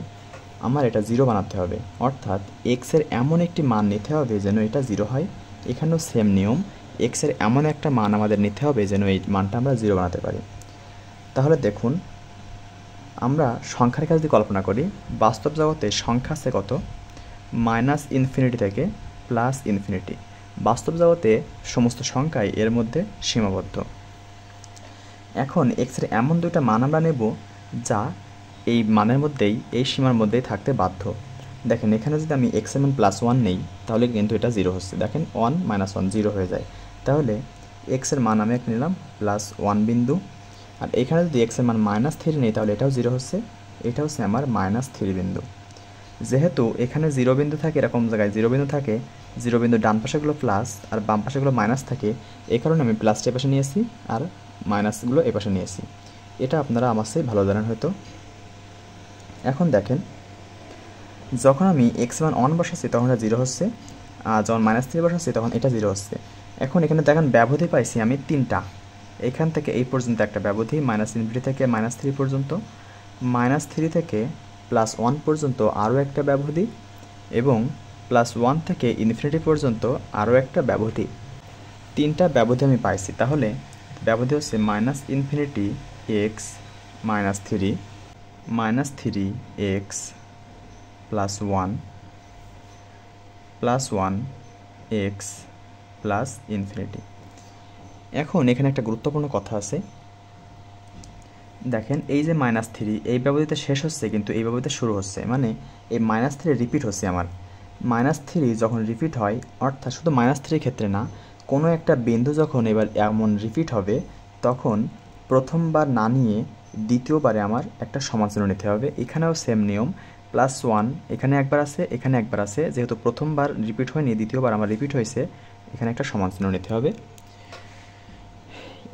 আমার এটা 0 বানাতে হবে, অর্থাৎ x এর এমন একটি মান নিতে হবে যেন এটা 0 হয়। এখানেও সেম নিয়ম, x এর এমন একটা মান আমাদের নিতে হবে যেন এই মানটা আমরা 0 বানাতে পারি। তাহলে দেখুন, আমরা সংখ্যার কাছে যদি কল্পনা করি, বাস্তব জগতে সংখ্যা আছে কত, -∞ থেকে +∞। বাস্তব জগতে সমস্ত সংখ্যাই এর মধ্যে সীমাবদ্ধ। এখন এক্সের এমন দুইটা মান আমরা নেব যা এই মানের মধ্যেই, এই সীমার মধ্যেই থাকতে বাধ্য। দেখেন এখানে যদি আমি এক্সের মান +1 নেই তাহলে কিন্তু এটা 0 হচ্ছে। দেখেন 1 - 1 0 হয়ে যায়। তাহলে এক্সের মান আমি একটা নিলাম +1 বিন্দু, আর এখানে যদি এক্সের মান -3 নেই তাহলে এটাও 0 হচ্ছে, এটা হচ্ছে আমার -3 বিন্দু। যেহেতু এখানে 0 বিন্দু থাকে, এরকম জায়গায় 0 বিন্দু থাকে, 0 বিন্দু ডান পাশেগুলো প্লাস আর বাম পাশেগুলো মাইনাস থাকে, এই কারণে আমি প্লাসটা এপাশে নিয়েছি আর মাইনাসগুলো এপাশে নিয়েছি। এটা আপনারা আমার চেয়ে ভালো জানেন হয়তো। এখন দেখেন যখন আমি এক্স মান 1 বসাচ্ছি তখন এটা 0 হচ্ছে, আর যখন -3 বসাচ্ছি তখন এটা 0 হচ্ছে। এখন এখানে দেখেন ব্যবধি পাইছি আমি 3টা, এখান থেকে এই পর্যন্ত একটা ব্যবধি, -∞ থেকে -3 পর্যন্ত, -3 থেকে +1 পর্যন্ত আরও একটা ব্যবধি, এবং +1 থেকে ∞ পর্যন্ত আরও একটা ব্যবধি। 3টা ব্যবধি আমি পাইছি। তাহলে ব্যবধি হচ্ছে -∞ x -3, -3x +1, +1 x +∞। এখন এখানে একটা গুরুত্বপূর্ণ কথা আছে। দেখেন এই যে -3 এই ব্যবধিতে শেষ হচ্ছে কিন্তু এই ব্যবধিতে শুরু হচ্ছে, মানে এই -3 রিপিট হচ্ছে আমার। -3 যখন রিপিট হয়, অর্থাৎ শুধু -3 ক্ষেত্রে না, কোনো একটা বিন্দু যখন এবার এমন রিপিট হবে তখন প্রথমবার না নিয়ে দ্বিতীয়বারে আমার একটা সমানচিহ্ন নিতে হবে। এখানেও সেম নিয়ম, +1 এখানে একবার আছে, এখানে একবার আছে, যেহেতু প্রথমবার রিপিট হয়নি দ্বিতীয়বার আমার রিপিট হয়েছে, এখানে একটা সমানচিহ্ন নিতে হবে।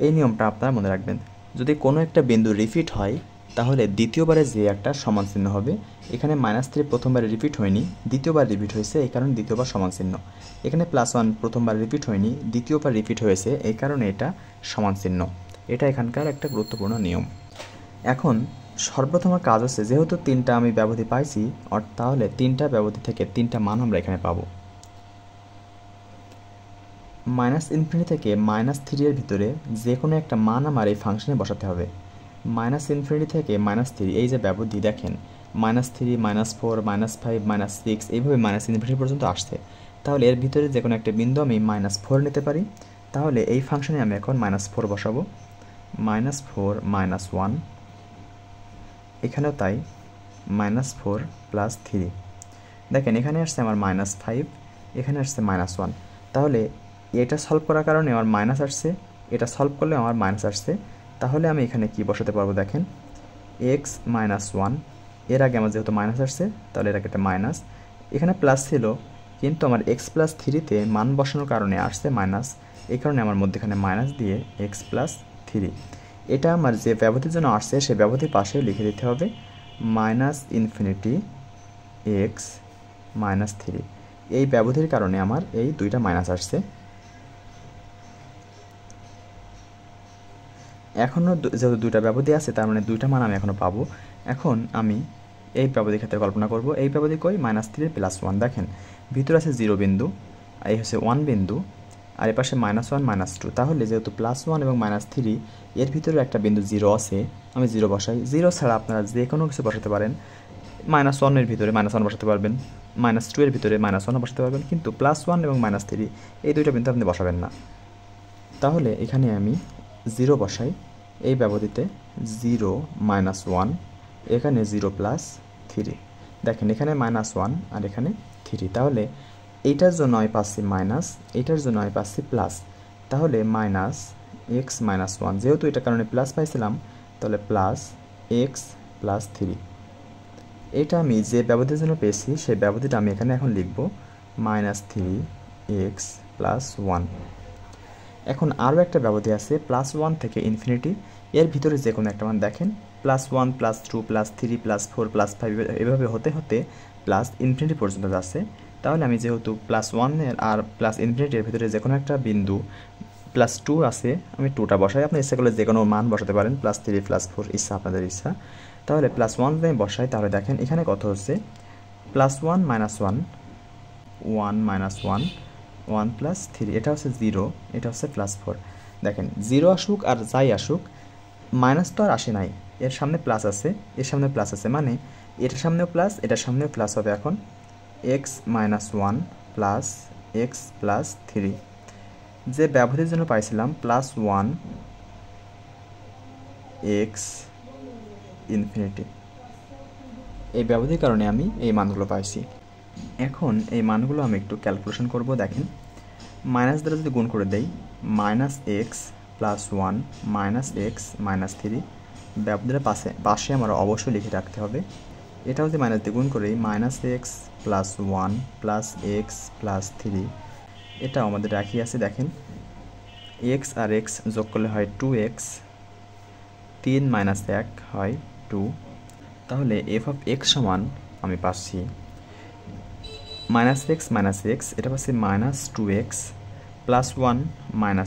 এই নিয়মটা আপনারা মনে রাখবেন। যদি কোনো একটা বিন্দু রিপিট হয় তাহলে দ্বিতীয়বারে যে একটা সমান চিহ্ন হবে। এখানে -3 প্রথমবার রিপিট হয়নি, দ্বিতীয়বার রিপিট হয়েছে, এই কারণে দ্বিতীয়বার সমান চিহ্ন। এখানে +1 প্রথমবার রিপিট হয়নি, দ্বিতীয়বার রিপিট হয়েছে, এই কারণে এটা সমান চিহ্ন। এটা এখানকার একটা গুরুত্বপূর্ণ নিয়ম। এখন সর্বপ্রথম কাজ হচ্ছে, যেহেতু 3টা আমি ব্যবধি পাইছি, তাহলে 3টা ব্যবধি থেকে 3টা মান আমরা এখানে পাবো। -∞ থেকে -3 এর ভিতরে যে কোনো একটা মান আমার এই ফাংশনে বসাতে হবে। -∞ থেকে -3 এই যে ব্যবধি, দেখেন -3, -4, -5, -6 এইভাবে -∞ পর্যন্ত আসছে। তাহলে এর ভিতরে যে কোনো একটা বিন্দু আমি -4 নিতে পারি। তাহলে এই ফাংশনে আমি এখন -4 বসাবো। -4 -1, এখানেও তাই, -4 + 3। দেখেন এখানে আসছে আমার -5, এখানে আসছে -1। তাহলে এটা সলভ করার কারণে আমার মাইনাস আসছে, এটা সলভ করলে আমার মাইনাস আসছে। তাহলে আমি এখানে কি বসাতে পারবো, দেখেন x -1, এর আগে আমার যেহেতু মাইনাস আসছে তাহলে এর আগে একটা মাইনাস, এখানে প্লাস ছিল কিন্তু আমার x +3-তে মান বসানোর কারণে আসছে মাইনাস, এই কারণে আমার মধ্যেখানে মাইনাস দিয়ে x +3। এটা আমার যে ব্যবধির জন্য আসছে সেই ব্যবধির পাশে লিখে দিতে হবে -∞ x -3। এই ব্যবধির কারণে আমার এই দুইটা মাইনাস আসছে। এখনও যেহেতু দুইটা ব্যবধি আছে তার মানে দুইটা মান আমি এখনও পাবো। এখন আমি এই ব্যবধির ক্ষেত্রে কল্পনা করব। এই ব্যবধি কই, -3 +1। দেখেন ভিতরে আছে 0 বিন্দু, আর এই হচ্ছে 1 বিন্দু, আর এ পাশে -1 -2। তাহলে যেহেতু +1 এবং -3 এর ভিতরে একটা বিন্দু 0 আছে, আমি 0 বসাই। 0 ছাড়া আপনারা যে কোনো কিছু বসাতে পারেন। -1 এর ভিতরে -1 বসাতে পারবেন, -2 এর ভিতরে -1 বসাতে পারবেন, কিন্তু +1 এবং -3 এই দুইটা বিন্দু আপনি বসাবেন না। তাহলে এখানে আমি 0 বসাই, এই ব্যবধিতে 0 -1, এখানে 0 +3। দেখেন এখানে -1 আর এখানে 3। তাহলে এইটার জন্য আমি পাচ্ছি মাইনাস, এইটার জন্য আমি পাচ্ছি প্লাস। তাহলে -x -1, যেহেতু এটার কারণে প্লাস পাইছিলাম তাহলে +x +3। এটা আমি যে ব্যবধির জন্য পেয়েছি সেই ব্যবধিটা আমি এখানে এখন লিখব -3x +1। এখন আরও একটা ব্যবধি আছে +1 থেকে ∞। এর ভিতরে যে কোনো একটা মান, দেখেন +1 +2 +3 +4 +5 এভাবে হতে হতে +∞ পর্যন্ত যাচ্ছে। তাহলে আমি যেহেতু +1 এর আর +∞ এর ভিতরে যে কোনো একটা বিন্দু +2 আছে, আমি 2টা বসাই। আপনি ইচ্ছা করলে যে কোনো মান বসাতে পারেন, +3 +4 ইচ্ছা, আপনাদের ইচ্ছা। তাহলে +1 যদি আমি বসাই তাহলে দেখেন এখানে কত হচ্ছে, +1 -1, 1 -1, 1 +3, এটা হচ্ছে 0, এটা হচ্ছে +4। দেখেন 0 আসুক আর যাই আসুক, মাইনাস তো আর আসে নাই, এর সামনে প্লাস আছে, এর সামনে প্লাস আছে, মানে এটার সামনেও প্লাস, এটার সামনেও প্লাস হবে। এখন x -1 + x +3 যে ব্যবধির জন্য পাইছিলাম +1 এক্স ইনফিনিটি। এই ব্যবধির কারণে আমি এই মানগুলো পাইছি। এখন এই মানগুলো আমি একটু ক্যালকুলেশন করব। দেখেন, মাইনাস দ্বারা যদি গুণ করে দেই, -x+1 -x-3 ব্যবধির পাশে আমার অবশ্যই লিখে রাখতে হবে। এটা যদি মাইনাস দিয়ে গুণ করি, -x+1 +x+3 এটা আমাদের রাখি আছে। দেখেন, x আর x যোগ করলে হয় 2x, 3 - 1 হয় 2। তাহলে f(x) সমান আমি পাচ্ছি -x - x, এটা পাচ্ছি -2x, +1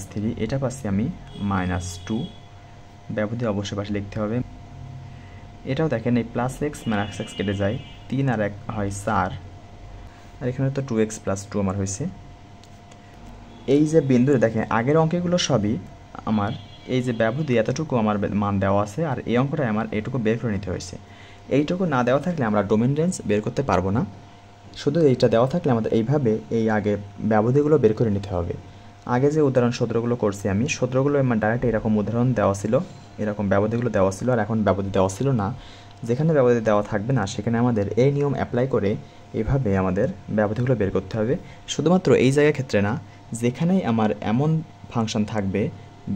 - 3 এটা পাচ্ছি আমি -2। ব্যবধি অবশ্যই পাশে লিখতে হবে। এটাও দেখেন, এই +x -x কেটে যায়, 3 আর 1 হয় 4, আর এখানে তো 2x + 2 আমার হয়েছে। এই যে বিন্দু দেখেন, আগের অঙ্কগুলো সবই আমার এই যে ব্যবধি এতটুকু আমার মান দেওয়া আছে, আর এই অঙ্কটায় আমার এইটুকু বের করে নিতে হয়েছে। এইটুকু না দেওয়া থাকলে আমরা ডোমেন রেঞ্জ বের করতে পারবো না। শুধু এইটা দেওয়া থাকলে আমাদের এইভাবে এই আগে ব্যবধিগুলো বের করে নিতে হবে। আগে যে উদাহরণ সূত্রগুলো করছি আমি, সূত্রগুলো আমার ডাইরেক্ট এরকম উদাহরণ দেওয়া ছিল, এরকম ব্যবধিগুলো দেওয়া ছিল, আর এখন ব্যবধি দেওয়া ছিল না। যেখানে ব্যবধি দেওয়া থাকবে না সেখানে আমাদের এই নিয়ম অ্যাপ্লাই করে এইভাবে আমাদের ব্যবধিগুলো বের করতে হবে। শুধুমাত্র এই জায়গার ক্ষেত্রে না, যেখানেই আমার এমন ফাংশন থাকবে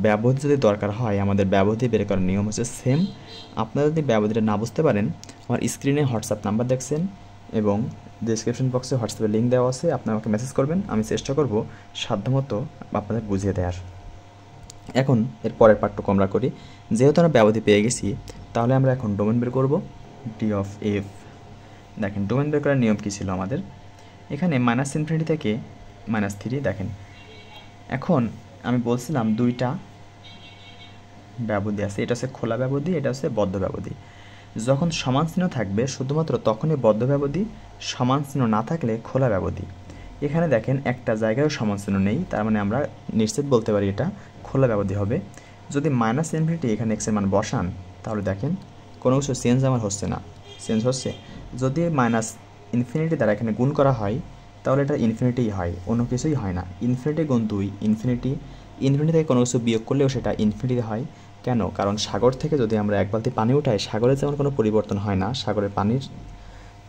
ব্যবধি যদি দরকার হয়, আমাদের ব্যবধি বের করার নিয়ম হচ্ছে সেম। আপনারা যদি ব্যবধিটা না বুঝতে পারেন, আমার স্ক্রিনে হোয়াটসঅ্যাপ নাম্বার দেখছেন এবং ডিসক্রিপশন বক্সে হোয়াটসঅ্যাপের লিঙ্ক দেওয়া আছে, আপনি আমাকে মেসেজ করবেন, আমি চেষ্টা করব সাধ্যমতো আপনাদের বুঝিয়ে দেওয়ার। এখন এর পরের পার্টটুকু আমরা করি। যেহেতু আমরা ব্যবধি পেয়ে গেছি, তাহলে আমরা এখন ডোমেন বের করব, d(f). দেখেন, ডোমেন বের করার নিয়ম কী ছিল আমাদের, এখানে -∞ থেকে -3। দেখেন, এখন আমি বলছিলাম দুইটা ব্যবধি আছে, এটা হচ্ছে খোলা ব্যবধি, এটা হচ্ছে বদ্ধ ব্যবধি। যখন সমান চিহ্ন থাকবে শুধুমাত্র তখনই বদ্ধ ব্যবধি, সমান চিহ্ন না থাকলে খোলা ব্যবধি। এখানে দেখেন একটা জায়গায়ও সমান চিহ্ন নেই, তার মানে আমরা নিশ্চিত বলতে পারি এটা খোলা ব্যবধি হবে। যদি -∞ এখানে x এর মান বসান, তাহলে দেখেন কোনো কিছু চেঞ্জ আমার হচ্ছে না, চেঞ্জ হচ্ছে। যদি -∞ দ্বারা এখানে গুণ করা হয়, তাহলে এটা ইনফিনিটিই হয়, অন্য কিছুই হয় না। ইনফিনিটি গুণ 2 ইনফিনিটি, ইনফিনিটি থেকে কোনো কিছু বিয়োগ করলেও সেটা ইনফিনিটি হয়। কেন? কারণ সাগর থেকে যদি আমরা এক বালতি পানি উঠাই, সাগরে যেমন কোনো পরিবর্তন হয় না সাগরের পানির,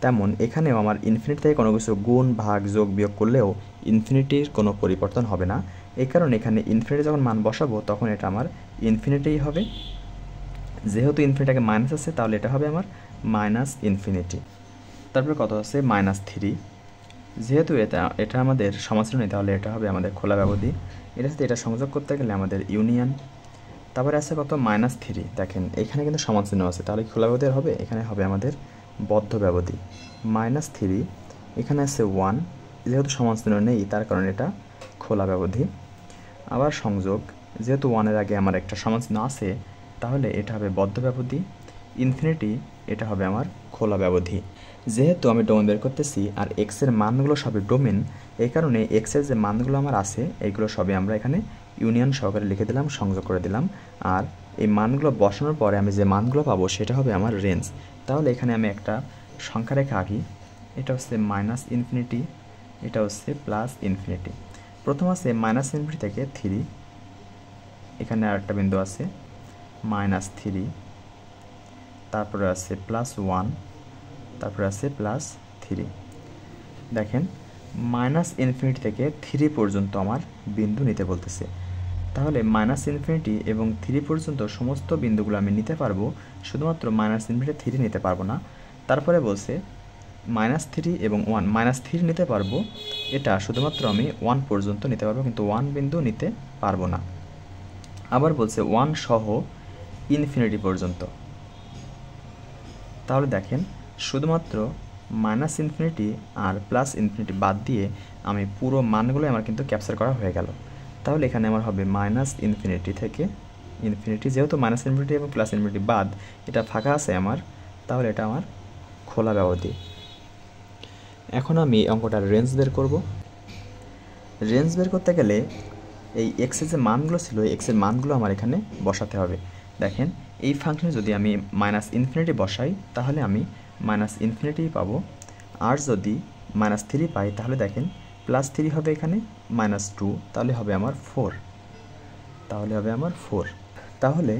তেমন এখানেও আমার ইনফিনিটি থেকে কোনো কিছু গুণ, ভাগ, যোগ, বিয়োগ করলেও ইনফিনিটির কোনো পরিবর্তন হবে না। এই কারণে এখানে ইনফিনিটি যখন মান বসাবো তখন এটা আমার ইনফিনিটিই হবে। যেহেতু ইনফিনিটিকে মাইনাস আছে, তাহলে এটা হবে আমার -∞। তারপরে কত আছে -3। যেহেতু এটা আমাদের সমাচ্ছিন্ন নেই, তাহলে এটা হবে আমাদের খোলা ব্যবধি। এটার সাথে এটা সংযোগ করতে গেলে আমাদের ইউনিয়ন। তারপরে আছে কত -3। দেখেন, এখানে কিন্তু সমাচ্ছিন্ন আছে, তাহলে খোলা ব্যবধি হবে, এখানে হবে আমাদের বদ্ধ ব্যবধি। -3, এখানে আছে 1, যেহেতু সমাচ্ছিন্ন নেই তার কারণে এটা খোলা ব্যবধি। আবার সংযোগ, যেহেতু 1-এর আগে আমার একটা সমাচ্ছিন্ন আছে, তাহলে এটা হবে বদ্ধ ব্যবধি। ইনফিনিটি, এটা হবে আমার খোলা ব্যবধি। যেহেতু আমি ডোমেন বের করতেছি আর এক্সের মানগুলো সবই ডোমেন, এই কারণে এক্সের যে মানগুলো আমার আছে এইগুলো সবই আমরা এখানে ইউনিয়ন সহকারে লিখে দিলাম, সংযোগ করে দিলাম। আর এই মানগুলো বসানোর পরে আমি যে মানগুলো পাবো সেটা হবে আমার রেঞ্জ। তাহলে এখানে আমি একটা সংখ্যা রেখা আঁকি, এটা হচ্ছে -∞, এটা হচ্ছে +∞। প্রথম আছে -∞ থেকে 3, এখানে আরেকটা বিন্দু আছে -3, তারপরে আছে +1, তারপরে আছে +3। দেখেন, -∞ থেকে 3 পর্যন্ত আমার বিন্দু নিতে বলতেছে। তাহলে -∞ এবং 3 পর্যন্ত সমস্ত বিন্দুগুলো আমি নিতে পারবো, শুধুমাত্র -∞ 3 নিতে পারবো না। তারপরে বলছে -3 এবং 1, -3 নিতে পারবো, এটা শুধুমাত্র আমি 1 পর্যন্ত নিতে পারবো, কিন্তু 1 বিন্দু নিতে পারবো না। আবার বলছে 1 সহ ইনফিনিটি পর্যন্ত। তাহলে দেখেন, শুধুমাত্র -∞ আর +∞ বাদ দিয়ে আমি পুরো মানগুলো আমার কিন্তু ক্যাপচার করা হয়ে গেল। তাহলে এখানে আমার হবে -∞ থেকে ইনফিনিটি, যেহেতু -∞ এবং +∞ বাদ, এটা ফাঁকা আছে আমার, তাহলে এটা আমার খোলা ব্যবধি। এখন আমি অঙ্কটার রেঞ্জ বের করব। রেঞ্জ বের করতে গেলে এই এক্সের যে মানগুলো ছিল, এক্সের মানগুলো আমার এখানে বসাতে হবে। দেখেন, এই ফাংশনে যদি আমি -∞ বসাই, তাহলে আমি -∞ পাবো। আর যদি -3 পাই, তাহলে দেখেন +3 হবে এখানে, -2, তাহলে হবে আমার 4, তাহলে হবে আমার 4। তাহলে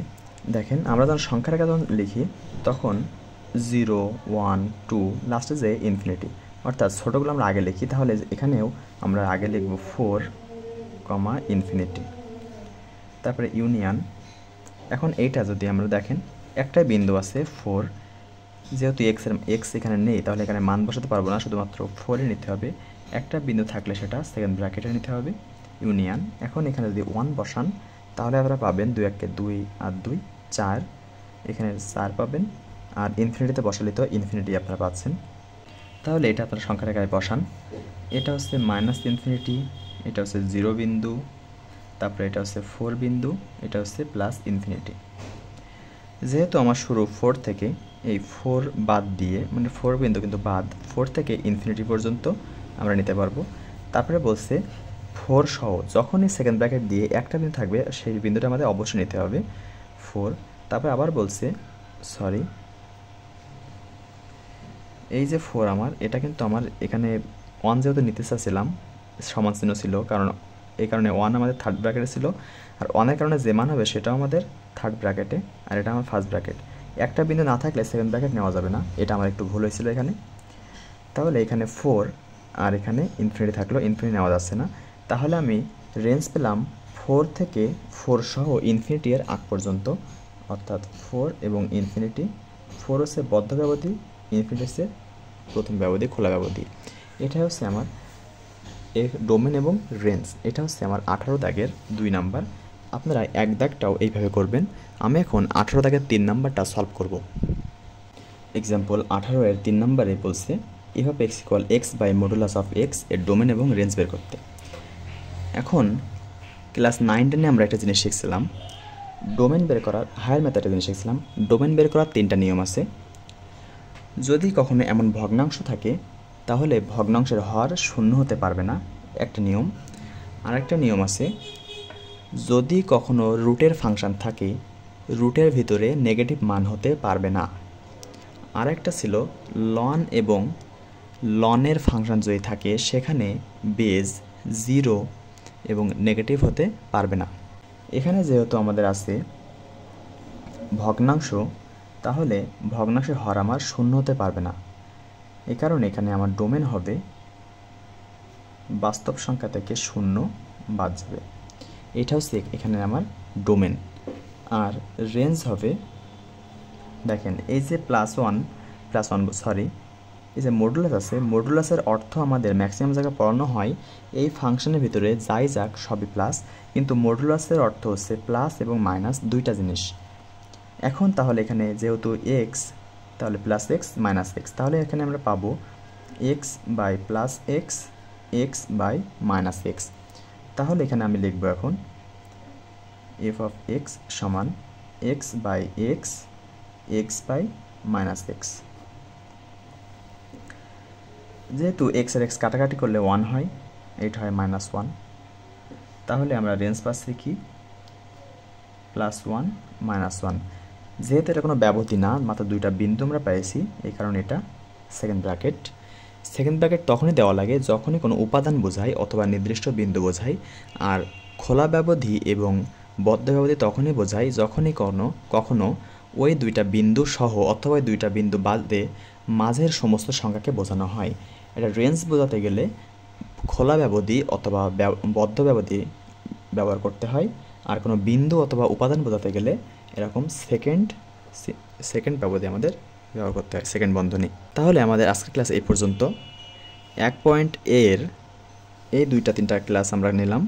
দেখেন আমরা যখন সংখ্যার আগে যখন লিখি তখন 0 1 2 লাস্টে যে ইনফিনিটি, অর্থাৎ ছোটোগুলো আমরা আগে লিখি, তাহলে এখানেও আমরা আগে লিখব 4, ইনফিনিটি, তারপরে ইউনিয়ন। এখন এইটা যদি আমরা দেখেন একটাই বিন্দু আছে 4, যেহেতু এক্স এখানে নেই তাহলে এখানে মান বসাতে পারবো না, শুধুমাত্র 4 নিতে হবে। একটা বিন্দু থাকলে সেটা সেকেন্ড ব্র্যাকেটে নিতে হবে, ইউনিয়ন। এখন এখানে যদি 1 বসান তাহলে আপনারা পাবেন 2 1 2 আর 2 4, এখানে 4 পাবেন, আর ইনফিনিটিতে বসালে তো ইনফিনিটি আপনারা পাচ্ছেন। তাহলে এটা আপনারা সংখ্যা রেখায় বসান। এটা হচ্ছে মাইনাস ইনফিনিটি, এটা হচ্ছে 0 বিন্দু, তারপরে এটা হচ্ছে 4 বিন্দু, এটা হচ্ছে প্লাস ইনফিনিটি। যেহেতু আমার শুরু 4 থেকে, এই 4 বাদ দিয়ে, মানে 4 বিন্দু কিন্তু বাদ, 4 থেকে ইনফিনিটি পর্যন্ত আমরা নিতে পারবো। তারপরে বলছে 4 সহ যখনই সেকেন্ড ব্র্যাকেট দিয়ে একটা বিন্দু থাকবে সেই বিন্দুটা আমাদের অবশ্যই নিতে হবে 4। তারপরে আবার বলছে এই যে 4 আমার, এটা কিন্তু আমার এখানে 1 যেহেতু নিতে চাচ্ছিলাম সমান চিহ্ন ছিল, কারণ এই কারণে 1 আমাদের থার্ড ব্র্যাকেটে ছিল, আর 1-এর কারণে যে মান হবে সেটাও আমাদের থার্ড ব্র্যাকেটে, আর এটা আমার ফার্স্ট ব্র্যাকেট। একটা বিন্দু না থাকলে সেকেন্ড ব্র্যাকেট নেওয়া যাবে না, এটা আমার একটু ভুল হয়েছিল এখানে। তাহলে এখানে 4 আর এখানে ইনফিনিটি থাকলো, ইনফিনিটি নেওয়া যাচ্ছে না। তাহলে আমি রেঞ্জ পেলাম 4 থেকে 4 সহ ইনফিনিটি এর আগ পর্যন্ত, অর্থাৎ 4 এবং ইনফিনিটি। 4 হচ্ছে বদ্ধ ব্যবধি, ইনফিনিটি হচ্ছে প্রথম ব্যবধি, খোলা ব্যবধি। এটা হচ্ছে আমার ডোমেন এবং রেঞ্জ। এটা হচ্ছে আমার 18 দাগের 2 নাম্বার। আপনারা 1 দাগটাও এইভাবে করবেন। আমি এখন 18 দাগের 3 নাম্বারটা সলভ করব। এক্সাম্পল 18 এর 3 নাম্বারে বলছে F of X equal X by modulus of X এর ডোমেন এবং রেঞ্জ বের করতে। এখন ক্লাস 9-10 আমরা একটা জিনিস শিখছিলাম, ডোমেন বের করার হায়ার মেথড একটা জিনিস শিখছিলাম। ডোমেন বের করার 3টা নিয়ম আছে। যদি কখনো এমন ভগ্নাংশ থাকে তাহলে ভগ্নাংশের হর 0 হতে পারবে না, একটা নিয়ম। আরেকটা নিয়ম আছে, যদি কখনো রুটের ফাংশন থাকে রুটের ভিতরে নেগেটিভ মান হতে পারবে না। আরেকটা ছিল লন এবং লনের ফাংশন যদি থাকে সেখানে বেজ 0 এবং নেগেটিভ হতে পারবে না। এখানে যেহেতু আমাদের আছে ভগ্নাংশ, তাহলে ভগ্নাংশের হর আমার 0 হতে পারবে না। এই কারণে এখানে আমার ডোমেন হবে বাস্তব সংখ্যা থেকে 0 বাদ যাবে, এটা হচ্ছে এখানে আমার ডোমেন। আর রেঞ্জ হবে, দেখেন এই যে এই যে মডুলাস আছে, মডুলাসের অর্থ আমাদের ম্যাক্সিমাম জায়গায় পড়ানো হয় এই ফাংশনের ভিতরে যাই যাক সবই প্লাস, কিন্তু মডুলাসের অর্থ হচ্ছে প্লাস এবং মাইনাস দুইটা জিনিস। এখন তাহলে এখানে যেহেতু এক্স, তাহলে প্লাস এক্স মাইনাস এক্স, তাহলে এখানে আমরা পাবো X by plus X, X by minus X. তাহলে এখানে আমি লিখব এখন এফ অফ এক্স সমান X by X, X by minus X. যেহেতু এক্স আর এক্স কাটাকাটি করলে 1 হয়, এইটা হয় -1, তাহলে আমরা রেঞ্জ পাচ্ছি কি +1 -1। যেহেতু এটা কোনো ব্যবধি না, মাত্র 2টা বিন্দু আমরা পেয়েছি, এই কারণে এটা সেকেন্ড ব্র্যাকেট। সেকেন্ড ব্র্যাকেট তখনই দেওয়া লাগে যখনই কোনো উপাদান বোঝায় অথবা নির্দিষ্ট বিন্দু বোঝায়, আর খোলা ব্যবধি এবং বদ্ধ ব্যবধি তখনই বোঝায় যখনই কখনো ওই 2টা বিন্দু সহ অথবা ওই 2টা বিন্দু বাদে মাঝের সমস্ত সংখ্যাকে বোঝানো হয়। এটা রেঞ্জ বোঝাতে গেলে খোলা ব্যবধি অথবা বদ্ধ ব্যবধি ব্যবহার করতে হয়, আর কোনো বিন্দু অথবা উপাদান বোঝাতে গেলে এরকম সেকেন্ড ব্যবধি আমাদের ব্যবহার করতে হয়, সেকেন্ড বন্ধনী। তাহলে আমাদের আজকের ক্লাস এই পর্যন্ত। 1 এর এই 2-3টা ক্লাস আমরা নিলাম।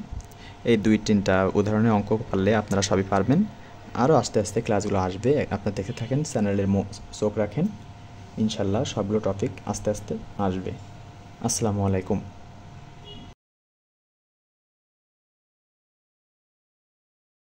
এই 2-3টা উদাহরণের অঙ্ক পারলে আপনারা সবই পারবেন। আরও আস্তে আস্তে ক্লাসগুলো আসবে, আপনারা দেখতে থাকেন, চ্যানেলের চোখ রাখেন, ইনশাল্লাহ সবগুলো টপিক আস্তে আস্তে আসবে। আসসালামু আলাইকুম।